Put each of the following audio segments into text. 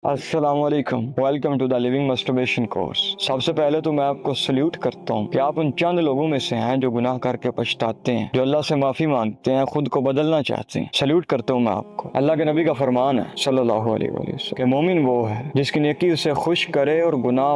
अस्सलामुअलैकुम, welcome to the living masturbation course. सबसे पहले तो मैं आपको सल्यूट करता हूँ कि आप उन चंद लोगों में से हैं जो गुनाह करके पछताते हैं, जो अल्लाह से माफी मांगते हैं, खुद को बदलना चाहते हैं। सल्यूट करता हूँ मैं आपको। अल्लाह के नबी का फरमान है सल्लल्लाहु अलैहि वसल्लम कि मोमिन वो है जिसकी नेकी उसे खुश करे और गुनाह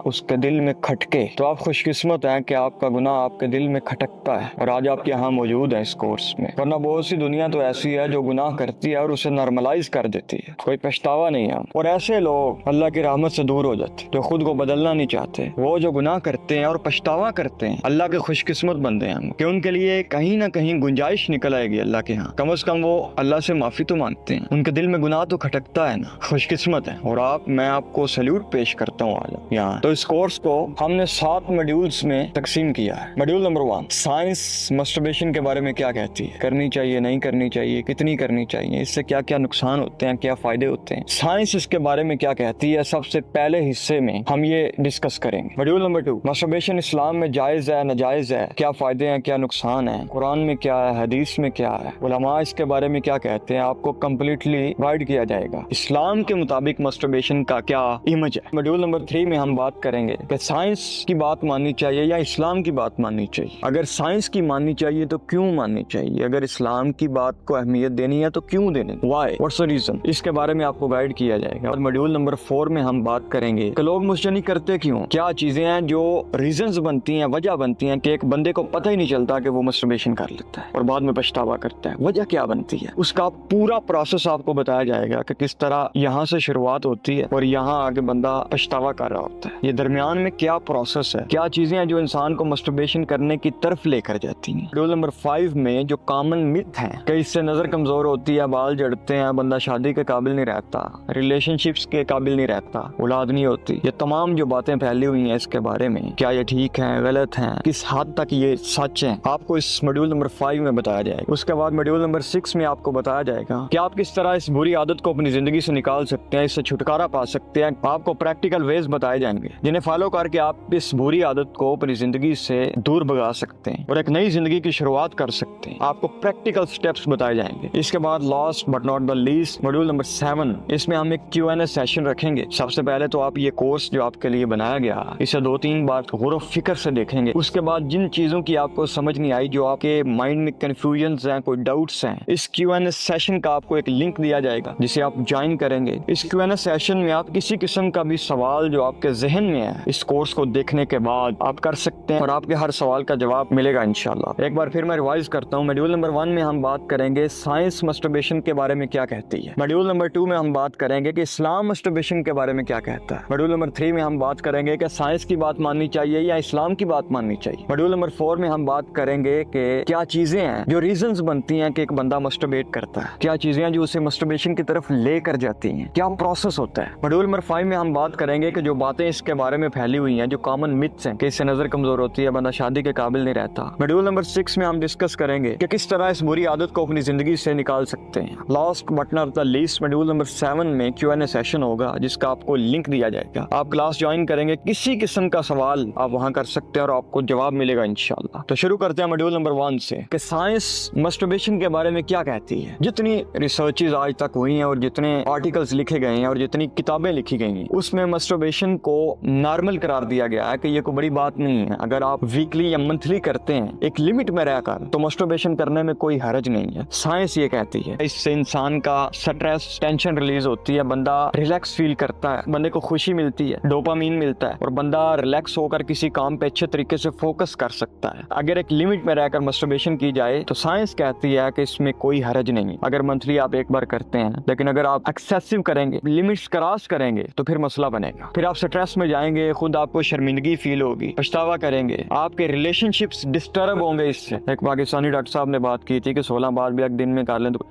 उसके दिल में खटके। तो आप खुशकिस्मत हैं कि आपका गुनाह आपके दिल में खटकता है और आज आप यहाँ मौजूद हैं इस कोर्स में। वरना बहुत सी दुनिया तो ऐसी है जो गुनाह करती है और उसे नॉर्मलाइज कर देती है, कोई पछतावा नहीं है। और ऐसे लोग अल्लाह की रहमत से दूर हो जाते, जो खुद को बदलना नहीं चाहते। वो जो गुनाह करते हैं और पछतावा करते हैं, अल्लाह के खुशकिस्मत बंदे हैं कि उनके लिए कहीं ना कहीं गुंजाइश निकल आएगी अल्लाह के यहाँ। कम से कम वो अल्लाह से माफी तो मांगते हैं, उनके दिल में गुनाह तो खटकता है ना। खुशकिस्मत है। और मैं आपको सल्यूट पेश करता हूँ आज यहाँ। तो इस कोर्स को हमने 7 मॉड्यूल्स में तकसीम किया है। मॉड्यूल नंबर 1, साइंस मस्टरबेशन के बारे में क्या कहती है, करनी चाहिए नहीं करनी चाहिए, कितनी करनी चाहिए, इससे क्या क्या नुकसान होते हैं, क्या फायदे होते हैं, साइंस इसके बारे में क्या कहती है। सबसे पहले हिस्से में हम ये डिस्कस करेंगे। मॉड्यूल नंबर 2, मस्टरबेशन इस्लाम में जायज है नाजायज है, क्या फायदे हैं क्या नुकसान है, कुरान में क्या है, हदीस में क्या है, उलमा इसके बारे में क्या कहते हैं, आपको कम्प्लीटली गाइड किया जाएगा। इस्लाम के मुताबिक मस्टरबेशन का क्या इमेज है। मॉड्यूल नंबर 3 में हम बात करेंगे कि साइंस की बात माननी चाहिए या इस्लाम की बात माननी चाहिए। अगर साइंस की माननी चाहिए तो क्यों माननी चाहिए, अगर इस्लाम की बात को अहमियत देनी है तो क्यों देनी, व्हाई, व्हाट्स द रीजन, इसके बारे में आपको गाइड किया जाएगा। और मॉड्यूल नंबर 4 में हम बात करेंगे कि लोग मुझसे नहीं करते क्यों, क्या चीजें हैं जो रीजंस बनती हैं, वजह बनती हैं कि एक बंदे को पता ही नहीं चलता कि वो मस्टरबेशन कर लेता है और बाद में पछतावा करता है। वजह क्या बनती है, उसका पूरा प्रोसेस आपको बताया जाएगा कि किस तरह यहाँ से शुरुआत होती है और यहाँ आगे बंदा पछतावा कर रहा होता है। ये दरमियान में क्या प्रोसेस है, क्या चीजें हैं जो इंसान को मस्टरबेशन करने की तरफ लेकर जाती हैं। मॉड्यूल नंबर 5 में जो कॉमन मिथ है कि इससे नजर कमजोर होती है, बाल झड़ते हैं, बंदा शादी के काबिल नहीं रहता, रिलेशनशिप्स के काबिल नहीं रहता, औलाद नहीं होती, ये तमाम जो बातें फैली हुई हैं इसके बारे में, क्या ये ठीक है गलत है, किस हद तक ये सच है, आपको इस मॉड्यूल नंबर 5 में बताया जाएगा। उसके बाद मॉड्यूल नंबर 6 में आपको बताया जाएगा कि आप किस तरह इस बुरी आदत को अपनी जिंदगी से निकाल सकते हैं, इससे छुटकारा पा सकते हैं। आपको प्रैक्टिकल वेज बताए जाएंगे जिन्हें फॉलो करके आप इस बुरी आदत को अपनी जिंदगी से दूर भगा सकते हैं और एक नई जिंदगी की शुरुआत कर सकते हैं। आपको प्रैक्टिकल स्टेप्स बताए जाएंगे। इसके बाद last but not the least module number 7, इसमें हम एक Q&A सेशन रखेंगे। सबसे पहले तो आप ये कोर्स जो आपके लिए बनाया गया इसे 2-3 बार गौर फिक्र से देखेंगे। उसके बाद जिन चीजों की आपको समझ नहीं आई, जो आपके माइंड में कंफ्यूजन्स हैं, कोई डाउट्स हैं, इस Q&A सेशन का आपको एक लिंक दिया जाएगा जिसे आप ज्वाइन करेंगे। इस Q&A सेशन में आप किसी किस्म का भी सवाल जो आपके जहन में है इस कोर्स को देखने के बाद आप कर सकते हैं और आपके हर सवाल का जवाब मिलेगा इंशाल्लाह। एक बार फिर मैं रिवाइज करता हूँ। मॉड्यूल नंबर 1 में हम बात करेंगे साइंस मस्टरबेशन के बारे में क्या कहती है। मॉड्यूल नंबर 2 में हम बात करेंगे कि इस्लाम मस्टरबेशन के बारे में क्या कहता है। मॉड्यूल नंबर 3 में हम बात करेंगे कि साइंस की बात माननी चाहिए या इस्लाम की बात माननी चाहिए। मॉड्यूल नंबर 4 में हम बात करेंगे कि क्या चीजें हैं जो रीजंस बनती हैं कि एक बंदा मस्टरबेट करता है, क्या चीजें हैं जो उसे मस्टरबेशन की तरफ लेकर जाती हैं, क्या प्रोसेस होता है। मॉड्यूल नंबर 5 में हम बात करेंगे कि जो बातें इसके बारे में फैली हुई हैं, जो कॉमन मिथ्स हैं कि इससे नजर कमजोर होती है, बंदा शादी के काबिल नहीं रहता। मॉड्यूल नंबर 6 में हम डिस्कस करेंगे कि किस तरह इस बुरी आदत को अपनी जिंदगी से निकाल सकते हैं। Last but not the least module number 7 में Q&A सेशन होगा जिसका आपको लिंक दिया जाएगा। आप क्लास ज्वाइन करेंगे, किसी किस्म का सवाल आप वहां कर सकते हैं और आपको जवाब मिलेगा इंशाल्लाह। तो शुरू करते हैं मॉड्यूल नंबर 1 से कि साइंस मस्टरबेशन के बारे में क्या कहती है। जितनी रिसर्चेज आज तक हुई हैं और जितने आर्टिकल्स लिखे गए हैं और जितनी किताबें लिखी गई हैं, उसमें मस्टरबेशन को नॉर्मल करार दिया गया है कि ये कोई बड़ी बात नहीं है। अगर आप वीकली या मंथली करते हैं एक लिमिट में रहकर तो मस्टरबेशन करने में कोई हरज नहीं है। साइंस ये कहती है इससे इंसान का स्ट्रेस टेंशन रिलीज होती है, बंदा रिलैक्स फील करता है, बंदे को खुशी मिलती है, डोपामीन मिलता है और बंदा रिलैक्स होकर किसी काम पे अच्छे तरीके से फोकस कर सकता है। अगर एक लिमिट में रहकर मस्टरबेशन की जाए तो साइंस कहती है कि इसमें कोई हरज नहीं। अगर मंथली आप एक बार करते हैं, लेकिन अगर आप एक्सेसिव करेंगे, लिमिट्स क्रॉस करेंगे तो फिर मसला बनेगा। फिर आप स्ट्रेस में जाएंगे, खुद आपको शर्मिंदगी फील होगी, पछतावा करेंगे, आपके रिलेशनशिप्स डिस्टर्ब होंगे इससे। एक पाकिस्तानी डॉक्टर साहब ने बात की थी कि 16 बार भी एक दिन में कर लें तो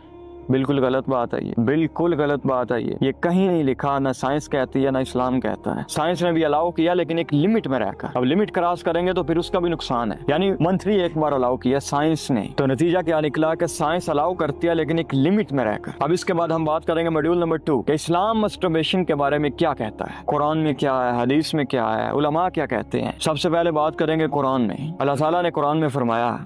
बिल्कुल गलत बात है। ये बिल्कुल गलत बात है। ये कहीं नहीं लिखा, ना साइंस कहती है ना इस्लाम कहता है। साइंस ने भी अलाउ किया लेकिन एक लिमिट में रहकर। अब लिमिट क्रॉस करेंगे तो फिर उसका भी नुकसान है। यानी मंथली एक बार अलाउ किया साइंस ने, तो नतीजा क्या निकला कि साइंस अलाउ करती है लेकिन एक लिमिट में रहकर। अब इसके बाद हम बात करेंगे मॉड्यूल नंबर 2 कि इस्लाम मस्टरबेशन के बारे में क्या कहता है, कुरान में क्या है, हदीस में क्या है, उलमा क्या कहते हैं। सबसे पहले बात करेंगे कुरान में। अल्लाह ताला ने कुरान में फरमाया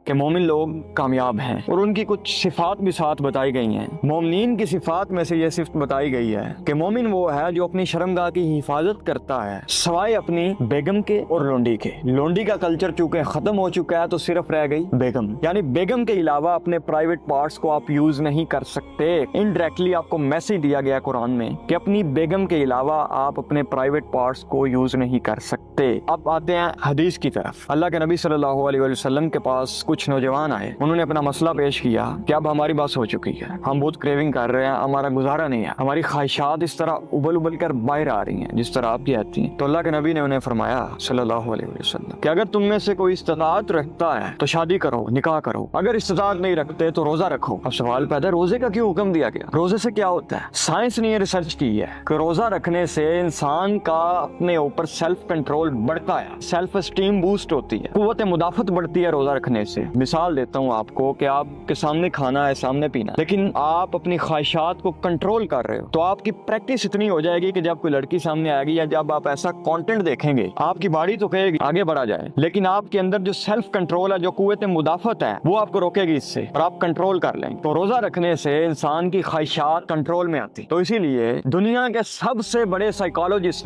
कि मोमिन लोग कामयाब हैं और उनकी कुछ सिफात भी साथ बताई गई हैं। मोमिनीन की सिफात में से यह सिफ्त बताई गई है कि मोमिन वो है जो अपनी शर्मगाह की हिफाजत करता है सवाए अपनी बेगम के और लोंडी के। लोंडी का कल्चर चूंकि खत्म हो चुका है तो सिर्फ रह गई बेगम, यानी बेगम के अलावा अपने प्राइवेट पार्ट्स को आप यूज नहीं कर सकते। इनडायरेक्टली आपको मैसेज दिया गया कुरान में कि अपनी बेगम के अलावा आप अपने प्राइवेट पार्ट्स को यूज नहीं कर सकते। अब आते हैं हदीस की तरफ। अल्लाह के नबी सल्लल्लाहु अलैहि वसल्लम के पास कुछ नौजवान आए, उन्होंने अपना मसला पेश किया कि अब हमारी बस हो चुकी है, हम बहुत क्रेविंग कर रहे हैं, हमारा गुजारा नहीं है, हमारी ख्वाहिशात इस तरह उबल उबल कर बाहर आ रही हैं जिस तरह आप कहती हैं। तो अल्लाह के नबी ने उन्हें फरमाया सल्लल्लाहु अलैहि वसल्लम कि अगर तुम में से कोई इस्तिताअत रखता है तो शादी करो, निकाह करो, अगर इस्तिताअत नहीं रखते तो रोजा रखो। अब सवाल पैदा, रोजे का क्यों हुक्म दिया गया? रोजे से क्या होता है? साइंस ने रिसर्च की है कि रोजा रखने से इंसान का अपने ऊपर सेल्फ कंट्रोल बढ़ता है, सेल्फ एस्टीम बूस्ट होती है, कुव्वत मुदाफत बढ़ती है रोजा रखने से। मिसाल देता हूँ आपको कि आपके सामने खाना है, सामने पीना है, लेकिन आप अपनी ख्वाहिशात को कंट्रोल कर रहे हो तो आपकी प्रैक्टिस इतनी हो जाएगी कि जब कोई लड़की सामने आएगी या जब आप ऐसा कंटेंट देखेंगे आपकी बॉडी तो कहेगी आगे बढ़ा जाए, लेकिन आपके अंदर जो सेल्फ कंट्रोल है, जो कुव्वत मुदाफत है, वो आपको रोकेगी इससे और आप कंट्रोल कर लेंगे। तो रोजा रखने से इंसान की ख्वाहिशात कंट्रोल में आती। तो इसीलिए दुनिया के सबसे बड़े साइकोलॉजिस्ट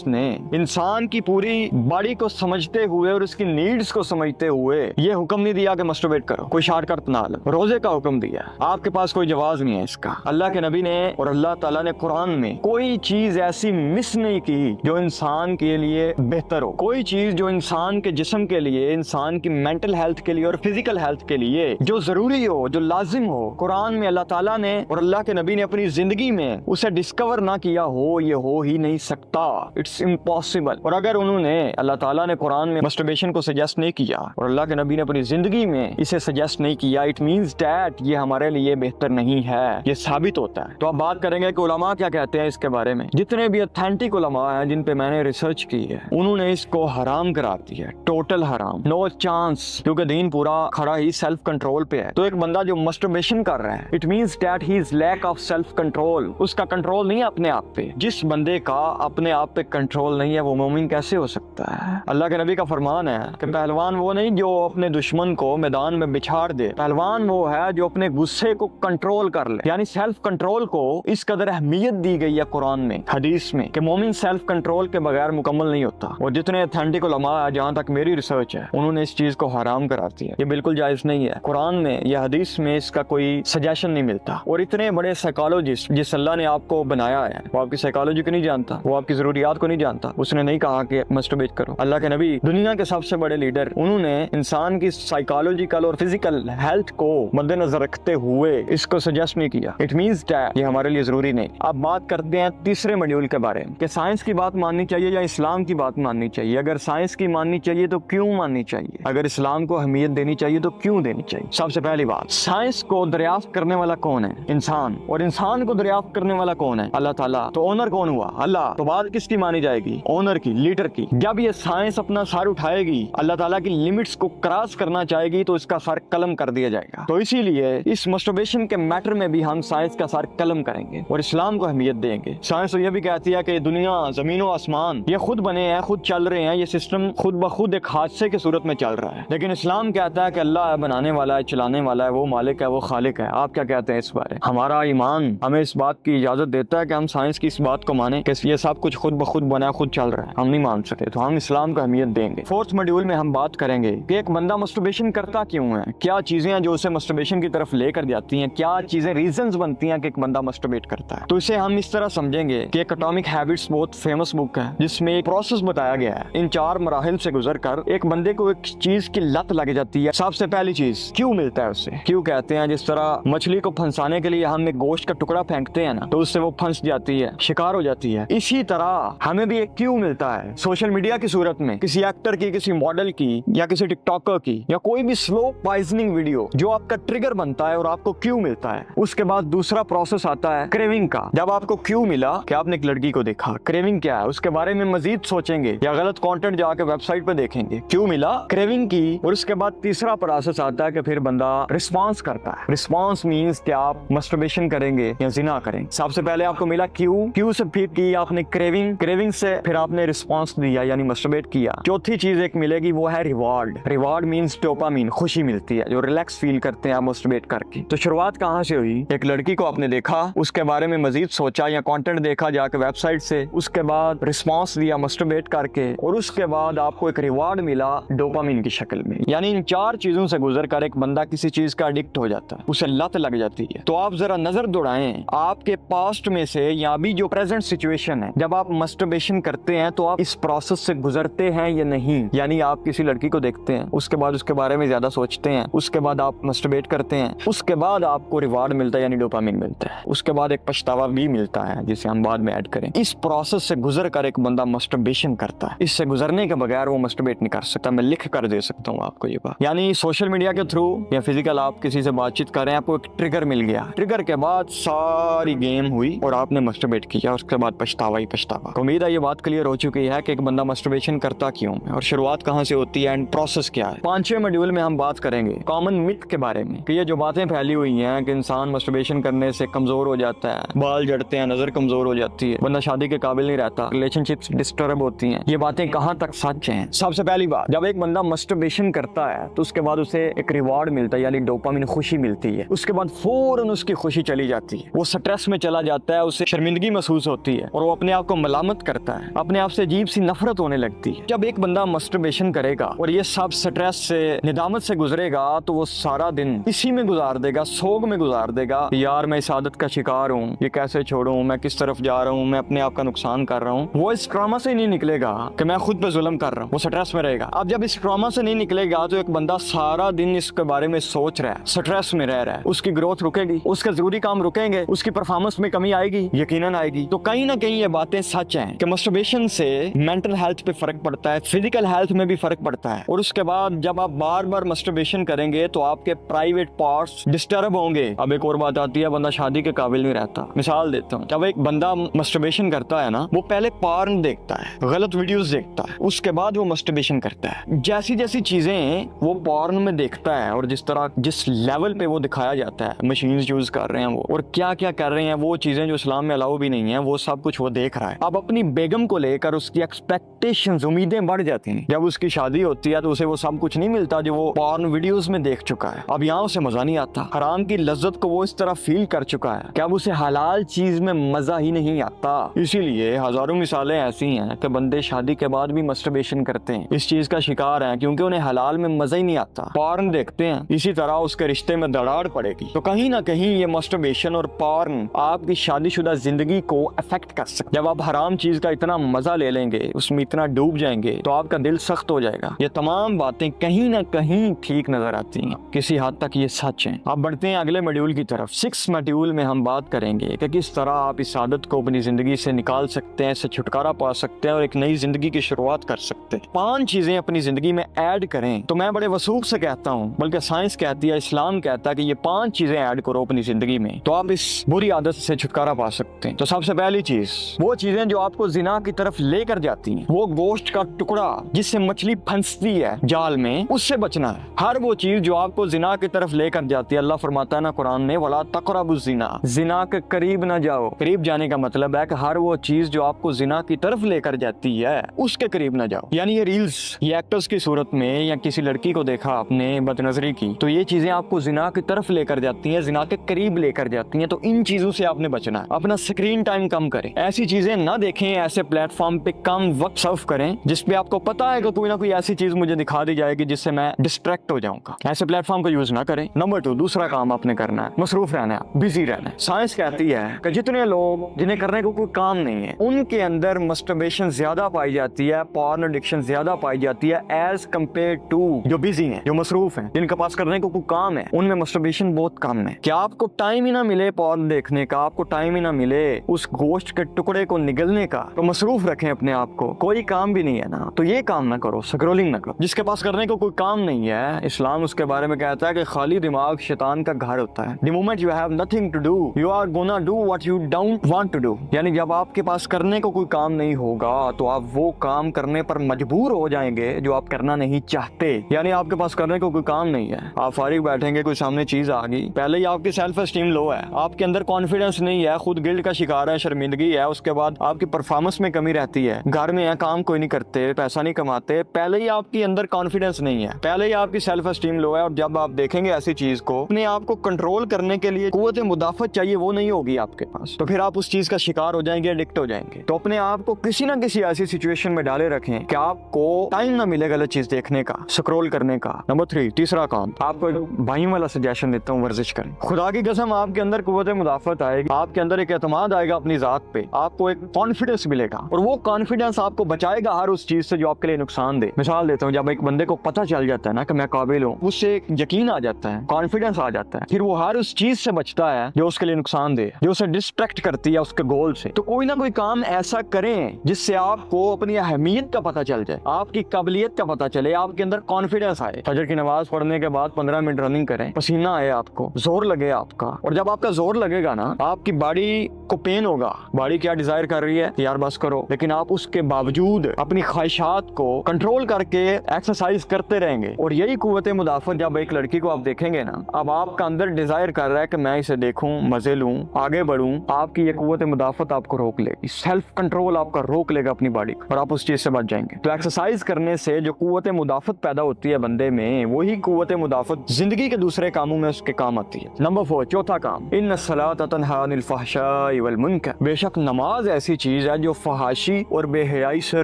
ने इंसान की पूरी बॉडी को समझते हुए और उसकी नीड्स को समझते हुए ये हुक्म नहीं दिया कि मस्टरबेट करो, कोई शॉर्टकट ना लो, रोजे का हुक्म दिया। आपके पास कोई जवाब नहीं है इसका। अल्लाह के नबी ने और अल्लाह ताला ने कुरान में कोई चीज ऐसी मिस नहीं की जो इंसान के लिए बेहतर हो, कोई चीज जो इंसान के जिस्म के लिए, इंसान की मेंटल हेल्थ के लिए और फिजिकल हेल्थ के लिए जो जरूरी हो, जो लाजिम हो, कुरान में अल्लाह ताला ने और अल्लाह के नबी ने अपनी जिंदगी में उसे डिस्कवर ना किया हो, ये हो ही नहीं सकता। It's impossible. और अगर उन्होंने, अल्लाह ताला ने कुरान में मस्टरबेशन को सजेस्ट नहीं किया और अल्लाह के नबी ने अपनी जिंदगी में इसे सजेस्ट नहीं किया, इट मींस दैट ये हमारे लिए बेहतर नहीं है, ये साबित होता है। तो अब बात करेंगे कि उलमा क्या कहते हैं इसके बारे में। जितने भी ऑथेंटिक उलमा हैं जिन पे मैंने रिसर्च की है, उन्होंने इसको हराम करा दिया है, टोटल हराम, नो चांस, क्योंकि दीन पूरा खड़ा ही सेल्फ कंट्रोल पे है। तो एक बंदा जो मस्टरबेशन कर रहा है, it means that he is lack of self control, उसका कंट्रोल नहीं है अपने आप पे। जिस बंदे का अपने आप पे कंट्रोल नहीं है वो मोमिन कैसे हो सकता है? अल्लाह के नबी का फरमान है कि पहलवान वो नहीं जो अपने दुश्मन को मैदान में बिछाड़ दे, पहलवान वो है जो अपने गुस्से को कंट्रोल कर ले। यानी सेल्फ कंट्रोल को इस कदर अहमियत दी गई है कुरान में, हदीस में, कि मोमिन सेल्फ कंट्रोल के बगैर मुकम्मल नहीं होता। और जितने ऑथेंटिक उलमा है, जहाँ तक मेरी रिसर्च है, उन्होंने इस चीज को हराम करा दिया। ये बिल्कुल जायज नहीं है। कुरान में या हदीस में इसका कोई सजेशन नहीं मिलता। और इतने बड़े साइकोलॉजिस्ट जिस अल्लाह ने आपको बनाया है, वो आपकी साइकोलॉजी को नहीं जानता, वो आपकी जरूरियात को नहीं जानता। उसने नहीं कहा कि मस्टरबेट करो। अल्लाह के नबी, दुनिया के सबसे बड़े लीडर, उन्होंने इंसान की साइकोलॉजिकल और फिजिकल हेल्थ को मद्देनजर रखते हुए इसको सजेस्ट नहीं किया। इट मींस दैट ये हमारे लिए जरूरी नहीं। अब बात करते हैं तीसरे मॉड्यूल के बारे में कि साइंस की बात माननी चाहिए या इस्लाम की बात माननी चाहिए। अगर साइंस की माननी चाहिए तो क्यों माननी चाहिए? अगर इस्लाम को अहमियत देनी चाहिए तो क्यों देनी चाहिए? सबसे पहली बात, साइंस को दरियाफ्त करने वाला कौन है? इंसान। और इंसान को दरियाफ्त करने वाला कौन है? अल्लाह ताला। तो ओनर कौन हुआ? अल्लाह। तो बात किसकी मानी जाएगी? ओनर की, लीडर की। जब ये साइंस अपना सर उठाएगी, अल्लाह ताला की लिमिट्स को क्रॉस करना चाहेगी, तो इसका सर कलम कर दिया जाएगा। तो इसीलिए इस मस्टरबेशन के मैटर में भी हम साइंस का सर कलम करेंगे और इस्लाम को अहमियत देंगे। साइंस तो ये भी कहती है कि दुनिया, जमीन और आसमान ये खुद बने हैं, खुद चल रहे हैं, ये सिस्टम खुद ब खुद एक हादसे की सूरत में चल रहा है। लेकिन इस्लाम कहता है कि अल्लाह बनाने वाला है, चलाने वाला है, वो मालिक है, वो खालिक है। आप क्या कहते हैं इस बारे? हमारा ईमान हमें इस बात की इजाजत देता है कि हम साइंस की इस बात को माने कि ये सब कुछ खुद ब खुद बना, खुद चल रहा है? हम नहीं मान सकते, तो हम इस्लाम को अहमियत देंगे। फोर्थ मॉड्यूल में हम बात करेंगे कि एक बंदा मस्टरबेशन करता क्यों है, क्या चीजें हैं जो उसे मस्टरबेशन की तरफ लेकर जाती हैं, क्या चीजें रीजंस बनती हैं कि एक बंदा मस्टरबेट करता है। तो इसे हम इस तरह समझेंगे कि एक एटॉमिक हैबिट्स बहुत फेमस बुक है जिसमें एक प्रोसेस बताया गया है। इन 4 मराहिल से गुजरकर एक बंदे को एक चीज की लत लग जाती है। सबसे पहली चीज, क्यों मिलता है उसे? क्यों कहते हैं जिस तरह मछली को फंसाने के लिए हम एक गोश्त का टुकड़ा फेंकते हैं ना, तो उससे वो फंस जाती है, शिकार हो जाती है। इसी तरह हमें भी एक क्यों मिलता है सोशल मीडिया की सूरत में, किसी एक्टर की, किसी मॉडल की, या किसी टिकटॉकर की, या कोई भी स्लो पॉइजनिंग वीडियो जो आपका ट्रिगर बनता है और आपको क्यों मिलता है। उसके बाद दूसरा प्रोसेस आता है क्रेविंग का। जब आपको क्यों मिला कि आपने एक लड़की को देखा, क्रेविंग क्या है, उसके बारे में मजीद सोचेंगे या गलत कंटेंट जाके वेबसाइट पे देखेंगे, क्यों मिला, क्रेविंग की। और उसके बाद तीसरा प्रोसेस आता है कि फिर बंदा रिस्पॉन्स करता है। रिस्पॉन्स मींस कि आप मस्टरबेशन करेंगे या जिना करेंगे। सबसे पहले आपको मिला क्यों से फिर की आपने क्रेविंग, क्रेविंग से फिर आपने रिस्पॉन्स दिया यानी मस्टरबेट किया। चौथी चीज एक मिलेगी वो है रिवार्ड। रिवार्ड मींस डोपामीन, खुशी मिलती है, जो रिलैक्स फील करते हैं आप मस्टरबेट करके। तो शुरुआत कहाँ से हुई? एक लड़की को आपने देखा, उसके बारे में मजीद सोचा या कंटेंट देखा जाके वेबसाइट से, उसके बाद रिस्पॉन्स दिया मस्टरबेट करके, और उसके बाद आपको एक रिवार्ड मिला डोपामीन की शक्ल में। यानी इन 4 चीजों से गुजर कर एक बंदा किसी चीज का एडिक्ट हो जाता है, उसे लत लग जाती है। तो आप जरा नजर दौड़ाएं आपके पास्ट में से या अभी जो प्रेजेंट सिचुएशन है, जब आप मस्टरबेशन करते हैं तो आप इस प्रोसेस से गुजरते हैं या नहीं। यानी आप किसी लड़की को देखते हैं, उसके बाद उसके बारे में ज्यादा सोचते हैं, उसके बाद आप मस्टरबेट करते हैं, उसके बाद आपको रिवार्ड मिलता है यानी डोपामीन मिलता है, उसके बाद एक पछतावा भी मिलता है जिसे हम बाद में ऐड करें। इस प्रोसेस से गुजर कर एक बंदा मस्टरबेशन करता है। इससे गुजरने के बगैर वो मस्टरबेट नहीं कर सकता। मैं लिख कर दे सकता हूँ आपको ये बात। यानी सोशल मीडिया के थ्रू या फिजिकल आप किसी से बातचीत कर रहे हैं, आपको एक ट्रिगर मिल गया, ट्रिगर के बाद सारी गेम हुई और आपने मस्टरबेट किया, उसके बाद पछतावा ही पछतावा। उम्मीद है ये बात क्लियर हो चुकी है कि एक बंदा मस्टरबेशन करता क्यों है और शुरुआत कहाँ से होती है एंड प्रोसेस क्या है। 5वें मॉड्यूल में हम बात करेंगे कॉमन मिथ के बारे में कि ये जो बातें फैली हुई हैं कि इंसान मस्टरबेशन करने से कमजोर हो जाता है, बाल झड़ते हैं, नजर कमजोर हो जाती है, बंदा शादी के काबिल नहीं रहता, रिलेशनशिप्स डिस्टर्ब होती हैं, ये बातें कहाँ तक सच हैं? सबसे पहली बात, जब एक बंदा मस्टरबेशन करता है तो उसके बाद उसे एक रिवार्ड मिलता है यानी डोपामिन, खुशी मिलती है। उसके बाद फौरन उसकी खुशी चली जाती है, वो स्ट्रेस में चला जाता है, उसे शर्मिंदगी महसूस होती है और वो अपने आप को मलामत करता है, अपने आप से अजीब सी नफरत होने लगती है। जब एक बंदा मस्टरबेशन करेगा और ये सब स्ट्रेस से, निदामत से गुजरेगा तो वो सारा दिन इसी में गुजार देगा, सोग में गुजार देगा, यार मैं इस आदत का शिकार हूँ, ये कैसे छोड़ूं, मैं किस तरफ जा रहा हूँ, मैं अपने आप का नुकसान कर रहा हूँ। वो इस ट्रॉमा से नहीं निकलेगा कि मैं खुद पे जुल्म कर रहा हूँ, वो स्ट्रेस में रहेगा। अब जब इस ट्रॉमा से नहीं निकलेगा तो एक बंदा सारा दिन इसके बारे में सोच रहा है, स्ट्रेस में रह रहा है, उसकी ग्रोथ रुकेगी, उसके जरूरी काम रुकेंगे, उसकी परफॉर्मेंस में कमी आएगी, यकीनन आएगी। तो कहीं ना कहीं ये बातें सच हैं कि मस्टरबेशन से मेंटल हेल्थ पे फर्क पड़ता है, फिजिकल हेल्थ में भी फर्क पड़ता है। और उसके बाद जब आप बार बार मस्टरबेशन करेंगे तो आपके प्राइवेट पार्ट्स डिस्टर्ब होंगे। अब एक और बात आती है, बंदा शादी के काबिल नहीं रहता। मिसाल देता हूँ, जब एक बंदा मस्टरबेशन करता है ना, वो पहले पॉर्न देखता है, गलत वीडियोस देखता है, उसके बाद वो मस्टरबेशन करता है। जैसी जैसी चीजें वो पॉर्न में देखता है और जिस लेवल पे वो दिखाया जाता है, मशीन यूज कर रहे हैं वो और क्या क्या कर रहे हैं, वो चीजें जो इस्लाम में अलाउ भी नहीं है, वो सब कुछ वो देख रहा है। अब अपनी बेगम को लेकर उसकी एक्सपेक्टेशंस, उम्मीदें बढ़ जाती हैं। जब उसकी शादी होती है तो उसे वो सब कुछ नहीं मिलता जो वो पॉर्न वीडियोस में देख चुका है। अब यहाँ उसे मजा नहीं आता, हराम की लज्जत को वो इस तरह फील कर चुका है कि अब उसे हलाल चीज में मजा ही नहीं आता। इसीलिए हजारों मिसालें ऐसी हैं कि बंदे शादी के बाद भी मस्टरबेशन करते हैं, इस चीज का शिकार हैं क्योंकि उन्हें हलाल में मजा ही नहीं आता, पॉर्न देखते हैं। इसी तरह उसके रिश्ते में दरार पड़ेगी। तो कहीं ना कहीं ये मस्टरबेशन और पॉर्न आपकी शादीशुदा जिंदगी को अफेक्ट कर सकते। जब आप हराम चीज का इतना मजा ले लेंगे, उसमें इतना डूब जाएंगे तो आपका दिल सख्त हो जाएगा। ये तमाम बातें कहीं ना कहीं ठीक नजर आती हैं, किसी हद तक ये सच हैं। अब बढ़ते हैं अगले मॉड्यूल की तरफ। 6 मॉड्यूल में हम बात करेंगे कि किस तरह आप इस आदत को अपनी जिंदगी से निकाल सकते हैं, इससे छुटकारा पा सकते हैं और एक नई जिंदगी की शुरुआत कर सकते हैं। 5 चीजें अपनी जिंदगी में ऐड करें। तो मैं बड़े वसूख से कहता हूँ, बल्कि साइंस कहती है, इस्लाम कहता है कि ये 5 चीजें ऐड करो अपनी जिंदगी में तो आप इस बुरी आदत से छुटकारा पा सकते हैं। तो सबसे पहली चीज, वो चीजें जो आपको जिना की तरफ लेकर जाती हैं, वो गोश्त का टुकड़ा जिससे मछली फंसती है जाल में, उससे बचना है। हर वो चीज जो आपको जिना की तरफ लेकर जाती है, अल्लाह फरमाता है ना कुरान में, वला तक़रबुज़ ज़िना, जिना के करीब ना जाओ। करीब जाने का मतलब है कि हर वो चीज जो आपको जिना की तरफ लेकर जाती है उसके करीब ना जाओ। यानी ये रील्स, ये एक्टर्स की सूरत में, या किसी लड़की को देखा आपने बदनजरी की, तो ये चीजें आपको जिना की तरफ लेकर जाती हैं, जिना के करीब लेकर जाती हैं। तो इन चीजों से आपने बचना है। अपना स्क्रीन टाइम कम करें, ऐसी चीजें ना देखें, ऐसे प्लेटफॉर्म पे कम वक्त सर्व करें जिसपे आपको पता है कि कोई ना कोई ऐसी चीज मुझे दिखा दी जाएगी जिससे मैं डिस्ट्रैक्ट हो जाऊंगा। ऐसे प्लेटफॉर्म को यूज ना करें। नंबर 2, दूसरा काम आपने करना है, मसरूफ रहना है, बिजी रहना है। साइंस कहती है कि जितने लोग जिन्हें करने को कोई काम नहीं है, उनके अंदर मस्टरबेशन ज्यादा पाई जाती है, पॉर्न एडिक्शन ज्यादा पाई जाती है एज कम्पेयर टू जो बिजी हैं, जो मसरूफ हैं, जिनके पास करने को कोई काम है, उनमें मस्टरबेशन बहुत कम है। क्या आपको टाइम ही ना मिले पॉर्न देखने का, आपको टाइम ही ना मिले उस गोश्त के टुकड़े को निगलने का, तो मसरूफ रखें अपने आप को। कोई काम भी नहीं है ना, तो ये काम ना करो, स्क्रॉलिंग ना करो। जिसके पास करने को कोई काम नहीं है, इस्लाम उसके बारे में कहता है कि खाली दिमाग शैतान का घर होता है। The moment you have nothing to do, you are gonna do what you don't want to do। यानी जब आपके पास करने को कोई काम नहीं होगा तो आप वो काम करने पर मजबूर हो जाएंगे जो आप करना नहीं चाहते। यानी आपके पास करने को कोई काम नहीं है, आप फारिग बैठेंगे, कोई सामने चीज आ गई, पहले ही आपकी सेल्फ एस्टीम लो है, आपके अंदर कॉन्फिडेंस नहीं है, खुद गिल्ट का शिकार है, शर्मिंदगी है, उसके बाद आपकी परफॉर्मेंस में कमी रहती है, घर में है, काम कोई नहीं करते, पैसा नहीं कमाते, पहले ही आपके अंदर कॉन्फिडेंस नहीं है, पहले ही आपकी सेल्फ एस्टीम लो है, और जब आप देखेंगे ऐसी चीज को, अपने आप को कंट्रोल करने के लिए कुव्वत मुदाफत चाहिए, वो नहीं होगी आपके पास, तो फिर आप उस चीज का शिकार हो जाएंगे, एडिक्ट हो जाएंगे। तो अपने आप को किसी ना किसी ऐसी सिचुएशन में डाले रखें कि आपको टाइम ना मिले गलत चीज देखने का, स्क्रॉल करने का। नंबर 3, तीसरा काम, आपको एक भाइयों वाला सजेशन देता हूँ, वर्जिश करें। खुदा की कसम आपके अंदर कुव्वत मुदाफत आएगी, आपके अंदर एक एतमाद आएगा अपनी जात पे, आपको एक कॉन्फिडेंस मिलेगा, और वो कॉन्फिडेंस आपको बचाएगा हर उस चीज से जो आपके लिए नुकसान दे। मिसाल देता हूँ, जब एक बंदे को पता चल जाता है ना कि मैं काबिल हूँ, उससे एक यकीन आ जाता है, कॉन्फिडेंस आ जाता है, फिर वो हर उस चीज से बचता है जो उसके लिए नुकसान दे, जो उसे डिस्ट्रैक्ट करती है उसके गोल से। तो कोई ना कोई काम ऐसा करें जिससे आपको अपनी अहमियत का पता चल जाए, आपकी काबिलियत का पता चले, आपके अंदर कॉन्फिडेंस आए। फजर की नमाज पढ़ने के बाद 15 मिनट रनिंग करें, पसीना आए, आपको जोर लगे आपका, और जब आपका जोर लगेगा ना, आपकी बॉडी को पेन होगा, बॉडी क्या डिजायर कर रही है यार बस करो, लेकिन आप उसके बावजूद अपनी ख्वाहिशात को कंट्रोल करके एक्सरसाइज करते रहेंगे। और यही कुव्वत मुदाफत, जब एक लड़की को आप देखेंगे ना, अब आपका अंदर डिजायर कर रहा है कि मैं इसे देखूं, मजे लूं, आगे बढ़ूं, आपकी ये कुव्वत मुदाफत आपको रोक लेगी, सेल्फ कंट्रोल आपका रोक लेगा अपनी बॉडी को, और आप उस चीज से बच जाएंगे। तो एक्सरसाइज करने से जो कुव्वत मुदाफत पैदा होती है बंदे में, वही कुव्वत मुदाफत जिंदगी के दूसरे कामों में उसके काम आती है। नंबर 4, चौथा काम, इन्नस्सलात तन्हा अनिल फहशाई वल मुनकर, बेशक नमाज ऐसी चीज है जो फहाशी और बेहयाई से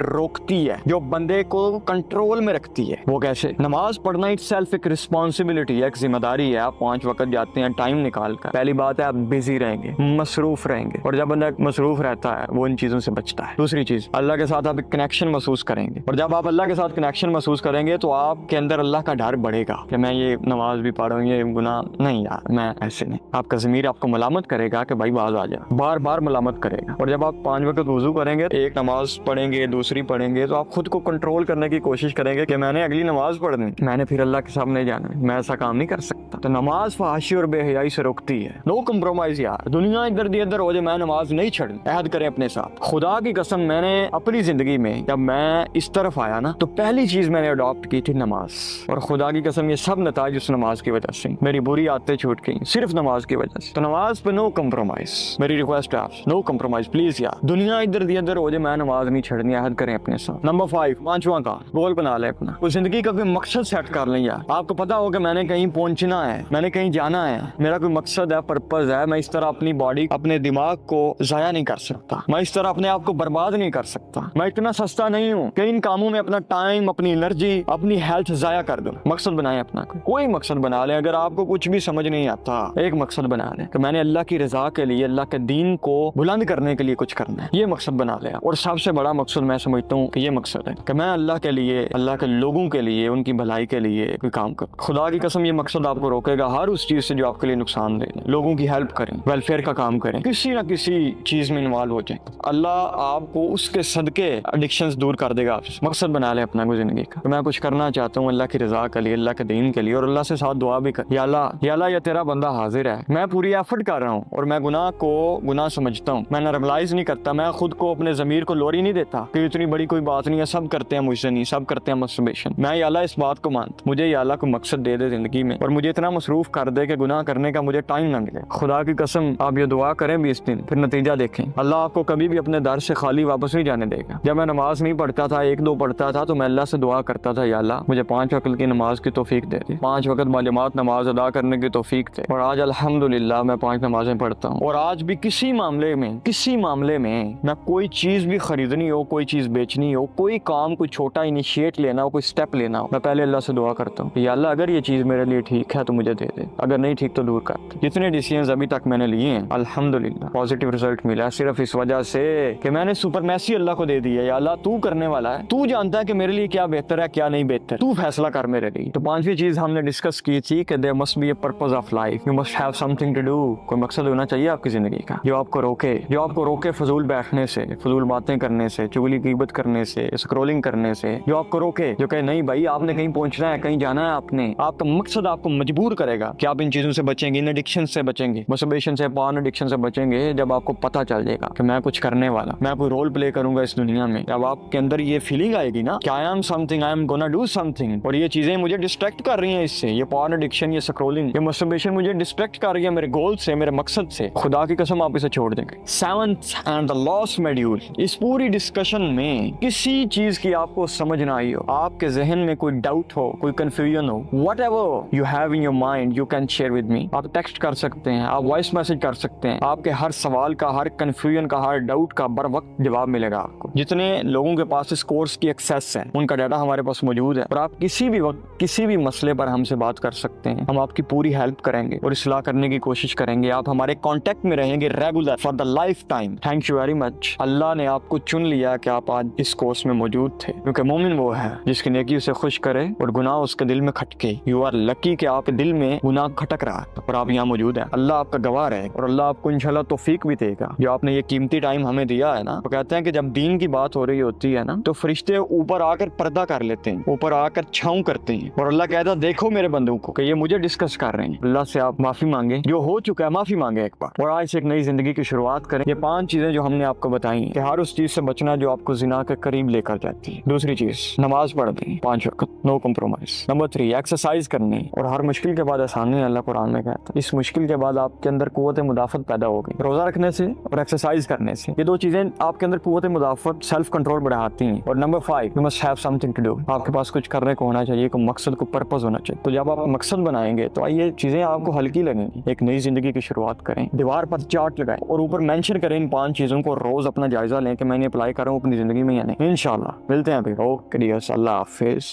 रोकती है, जो बंदे को कंट्रोल में रखती है। वो कैसे? नमाज पढ़ना इटसेल्फ एक रिस्पॉन्सिबिलिटी है, एक जिम्मेदारी है। आप 5 वक्त जाते हैं टाइम निकाल कर, पहली बात है आप बिजी रहेंगे, मसरूफ रहेंगे, और जब बंदा मसरूफ रहता है वो इन चीजों से बचता है। दूसरी चीज, अल्लाह के साथ आप एक कनेक्शन महसूस करेंगे, और जब आप अल्लाह के साथ कनेक्शन महसूस करेंगे तो आपके अंदर अल्लाह का डर बढ़ेगा कि मैं ये नमाज भी पढ़ रहा हूँ, ये गुनाह नहीं यार, मैं ऐसे नहीं। आपका ज़मीर आपको मलामत करेगा कि भाई बाज आ जा, बार बार मलामत करेगा। और जब आप 5 वक्त वुजू करेंगे, एक नमाज पढ़ेंगे, दूसरी पढ़ेंगे, तो आप खुद को कंट्रोल करने की कोशिश करेंगे कि मैंने अगली नमाज पढ़नी, मैंने फिर अल्लाह के सामने जाना, मैं ऐसा काम नहीं कर सकता। तो नमाज फहाशी और बेहयाई से रोकती है। नो कम्प्रोमाइज यार, दुनिया इधर इधर हो जाए, मैं नमाज नहीं छोड़नी। अहद करें अपने साथ। खुदा की कसम, मैंने अपनी जिंदगी में जब मैं इस तरफ आया ना, तो पहली चीज मैंने अडॉप्ट की थी नमाज, और खुदा की कसम ये सब नताज उस नमाज की वजह से। मेरी बुरी आदतें छूट गई सिर्फ नमाज की वजह से। तो नमाज पे नो कम्प्रोमाइज, मेरी रिक्वेस्ट है आपसे, नो कम्प्रोमाइज प्लीज यार। दुनिया इधर इधर हो जाए, मैं नमाज नहीं छोड़नी। अहद करें अपने साथ। नंबर 5, 5वां का गोल बना ले अपना, तो जिंदगी का कोई मकसद सेट कर लें यार। आपको पता हो कि मैंने कहीं पहुंचना है, मैंने कहीं जाना है, मेरा कोई मकसद है, पर्पज है। मैं इस तरह अपनी बॉडी, अपने दिमाग को जाया नहीं कर सकता, मैं इस तरह अपने आप को बर्बाद नहीं कर सकता। मैं इतना सस्ता नहीं हूँ कि इन कामों में अपना टाइम, अपनी एनर्जी, अपनी हेल्थ जाया कर दूं। मकसद बनाए अपना, कोई मकसद बना ले। अगर आपको कुछ भी समझ नहीं आता, एक मकसद बना ले कि मैंने अल्लाह की रजा के लिए, अल्लाह के दीन को बुलंद करने के लिए कुछ करना है, ये मकसद बना ले। और सबसे बड़ा मकसद मैं समझता हूँ कि ये मकसद है कि मैं अल्लाह के लिए, अल्लाह के लोगों के लिए, उनकी भलाई के लिए कोई काम करूं। खुदा की कसम, ये मकसद आपको रोकेगा हर उस चीज से जो आपके लिए नुकसान दे। लोगों की हेल्प करें, वेलफेयर का काम करें, किसी ना किसी चीज में इन्वॉल्व हो जाए। अल्लाह आपको उसके सदके एडिक्शंस दूर कर देगा आपसे। मकसद बना ले अपना जिंदगी का, तो मैं कुछ करना चाहता हूँ अल्लाह की रजा के लिए, अल्लाह के दीन के लिए, और अल्लाह से साथ दुआ भी कर, या अल्लाह ये तेरा बंदा हाजिर है, मैं पूरी एफर्ट कर रहा हूँ, और मैं गुनाह को गुनाह समझता हूँ, मैं नॉर्मलाइज नहीं करता, मैं खुद को, अपने जमीर को लोरी नहीं देता कि इतनी बड़ी कोई बात नहीं है, सब करते हैं, मुझसे नहीं, सब करते हैं मस्टरबेशन। मैं या अल्लाह इस बात को मानता, मुझे या अल्लाह को मकसद दे दे जिंदगी में, और मुझे इतना मसरूफ कर दे कि गुनाह करने का मुझे टाइम ना मिले। खुदा की कसम, आप ये दुआ करें 20 दिन, फिर नतीजा देखें। अल्लाह आपको कभी भी अपने दर से खाली वापस नहीं जाने देगा। जब मैं नमाज नहीं पढ़ता था, 1-2 पढ़ता था, तो मैं अल्लाह से दुआ करता था, या अल्लाह मुझे 5 वक्त की नमाज की तौफीक दे दे, 5 वक्त बाजमात नमाज अदा करने की तौफीक दे। और आज अल्हम्दुलिल्लाह मैं 5 नमाजें पढ़ता हूँ। और आज भी किसी मामले में मैं कोई चीज भी खरीदनी हो, कोई चीज बेचनी हो, कोई काम, कोई छोटा इनिशिएट लेना हो, कोई स्टेप लेना हो, मैं पहले अल्लाह से दुआ करता हूँ, या अल्लाह अगर ये चीज मेरे लिए ठीक है तो मुझे दे दे, अगर नहीं ठीक तो दूर कर। जितने डिसीजंस अभी तक मैंने लिए हैं, अल्हम्दुलिल्लाह पॉजिटिव रिजल्ट मिला है, सिर्फ इस वजह से कि मैंने सुपरमेसी अल्लाह को दे दी है। या अल्लाह तू करने वाला है, तू जानता है कि मेरे लिए क्या बेहतर है, क्या नहीं बेहतर, तू फैसला कर मेरे लिए। तो 5वीं चीज हमने डिस्कस की थी कि there must be a purpose of life, you must have something to do. कोई मकसद होना चाहिए आपकी जिंदगी का जो आपको रोके फजूल बैठने से, फजूल बातें करने से, चुगली गिबत करने से, स्क्रोलिंग करने से, जो आपको रोके, जो कहे नहीं भाई आपने कहीं पहुंचना है, कहीं जाना है आपने, आपका मकसद आपको मजबूर करेगा कि आप इन चीजों से बचेंगे, इन एडिक्शन से बचेंगे, मस्टरबेशन से, पॉर्न एडिक्शन से बचेंगे। जब आपको पता चल जाएगा कि मैं कुछ करने वाला, मैं कोई रोल प्ले करूंगा इस दुनिया में, जब आपके अंदर ये फीलिंग आएगी ना कि I am something, I am gonna do something, और ये चीजें मुझे डिस्ट्रैक्ट कर रही हैं इससे, ये पॉर्न एडिक्शन, ये स्क्रोलिंग, ये मस्टरबेशन मुझे डिस्ट्रैक्ट कर रही है मेरे गोल से, मेरे मकसद से, खुदा की कसम आप इसे छोड़ देंगे। 7th and the lost module, इस पूरी डिस्कशन में किसी चीज की आपको समझ ना आई हो, आपके जहन में कोई डाउट हो, कोई कंफ्यूजन हो, whatever you have in your mind you can share with me. आप टेक्स्ट कर सकते हैं, आप वॉइस मैसेज कर सकते हैं। आपके हर सवाल का, हर कंफ्यूजन का, हर डाउट का बर वक्त जवाब मिलेगा आपको। जितने लोगों के पास इस कोर्स की एक्सेस है उनका डाटा हमारे पास मौजूद है और आप किसी भी वक्त किसी भी मसले पर हमसे बात कर सकते हैं। हम आपकी पूरी हेल्प करेंगे और इस्लाह करने की कोशिश करेंगे। आप हमारे कांटेक्ट में रहेंगे regular for the life time. Thank you very much. Allah ने आपको चुन लिया कि आप आज इस कोर्स में मौजूद थे, क्योंकि मोमिन वो है जिसकी नेकी उसे खुश करे और गुनाह उसके दिल में खटके। यू आर लकी कि आपके दिल में गुनाह खटक रहा है और आप यहाँ मौजूद है। अल्लाह आपका गवाह है और अल्लाह आपको इंशाल्लाह तौफीक भी देगा। जो आपने ये कीमती टाइम हमें दिया है ना, तो कहते हैं कि जब दीन की बात हो रही होती है ना, तो फरिश्ते ऊपर आकर पर्दा कर लेते हैं, ऊपर आकर छाऊं करते हैं और अल्लाह कहता है देखो मेरे बंदों को कि ये मुझे डिस्कस कर रहे हैं। अल्लाह से आप माफी मांगे, जो हो चुका है माफी मांगे एक बार, और आज से एक नई जिंदगी की शुरुआत करें। ये 5 चीजें जो हमने आपको बताई कि हर उस चीज से बचना जो आपको जिना के करीब लेकर जाती है। दूसरी चीज, नमाज पढ़नी 5 वक्त, नो कॉम्प्रोमाइज। नंबर 3, एक्सरसाइज करनी, और हर मुश्किल के बाद आसानी, अल्लाह कुरान में कहता है। इस मुश्किल के बाद आपके अंदर कुव्वत मुदाफत पैदा होगी रोजा रखने से और एक्सरसाइज करने से। ये 2 चीजें आपके अंदर कुव्वत मुदाफत, सेल्फ कंट्रोल बढ़ाती हैं। और number 5, you must have something to do. आपके पास कुछ करने को होना चाहिए, कोई मकसद, को पर्पस होना चाहिए। तो जब आप मकसद बनाएंगे तो ये चीजें आपको हल्की लगेंगी। एक नई जिंदगी की शुरुआत करें, दीवार पर चार्ट लगाएं और ऊपर मेंशन करें इन 5 चीजों को। रोज अपना जायजा लें कि मैंने अप्लाई कर रहा हूँ अपनी जिंदगी में या नहीं। इंशाल्लाह मिलते हैं फिर। ओके डियर्स, अल्लाह हाफिज।